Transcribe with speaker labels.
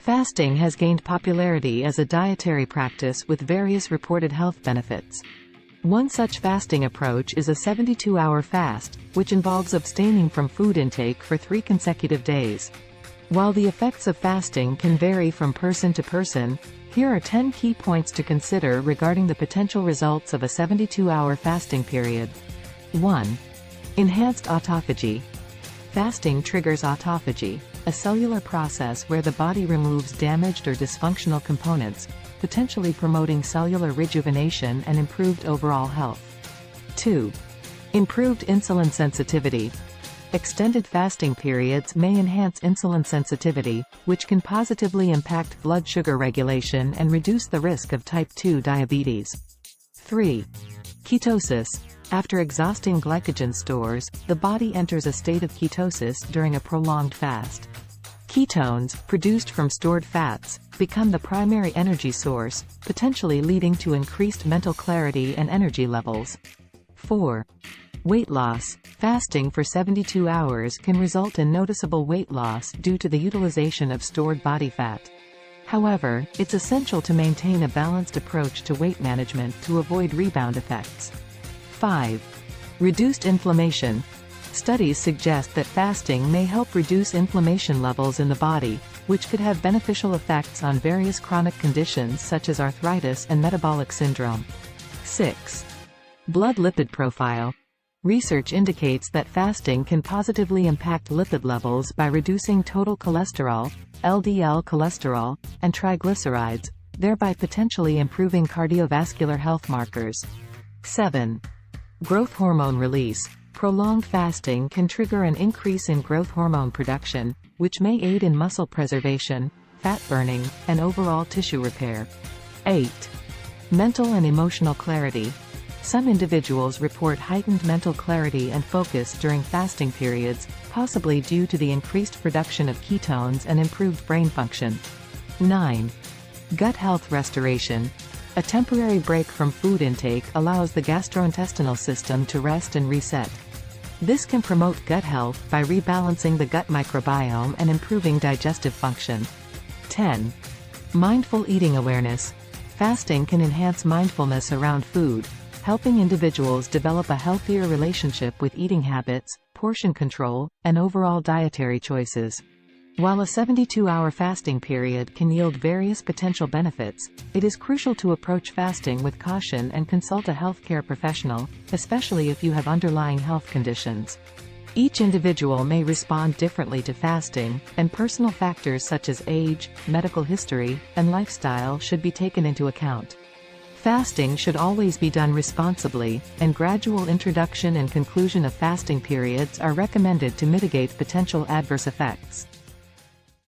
Speaker 1: Fasting has gained popularity as a dietary practice with various reported health benefits. One such fasting approach is a 72-hour fast, which involves abstaining from food intake for 3 consecutive days. While the effects of fasting can vary from person to person, here are 10 key points to consider regarding the potential results of a 72-hour fasting period. 1. Enhanced autophagy. Fasting triggers autophagy, a cellular process where the body removes damaged or dysfunctional components, potentially promoting cellular rejuvenation and improved overall health. 2. Improved insulin sensitivity. Extended fasting periods may enhance insulin sensitivity, which can positively impact blood sugar regulation and reduce the risk of type 2 diabetes. 3. Ketosis. After exhausting glycogen stores, the body enters a state of ketosis during a prolonged fast. Ketones, produced from stored fats, become the primary energy source, potentially leading to increased mental clarity and energy levels. 4. Weight loss. Fasting for 72 hours can result in noticeable weight loss due to the utilization of stored body fat. However, it's essential to maintain a balanced approach to weight management to avoid rebound effects. 5. Reduced inflammation. Studies suggest that fasting may help reduce inflammation levels in the body, which could have beneficial effects on various chronic conditions such as arthritis and metabolic syndrome. 6. Blood lipid profile. Research indicates that fasting can positively impact lipid levels by reducing total cholesterol, LDL cholesterol, and triglycerides, thereby potentially improving cardiovascular health markers. 7. Growth hormone release. Prolonged fasting can trigger an increase in growth hormone production, which may aid in muscle preservation, fat burning, and overall tissue repair. 8. Mental and emotional clarity. Some individuals report heightened mental clarity and focus during fasting periods, possibly due to the increased production of ketones and improved brain function. 9. Gut health restoration. A temporary break from food intake allows the gastrointestinal system to rest and reset. This can promote gut health by rebalancing the gut microbiome and improving digestive function. 10. Mindful eating awareness. Fasting can enhance mindfulness around food, helping individuals develop a healthier relationship with eating habits, portion control, and overall dietary choices. While a 72-hour fasting period can yield various potential benefits, it is crucial to approach fasting with caution and consult a healthcare professional, especially if you have underlying health conditions. Each individual may respond differently to fasting, and personal factors such as age, medical history, and lifestyle should be taken into account. Fasting should always be done responsibly, and gradual introduction and conclusion of fasting periods are recommended to mitigate potential adverse effects.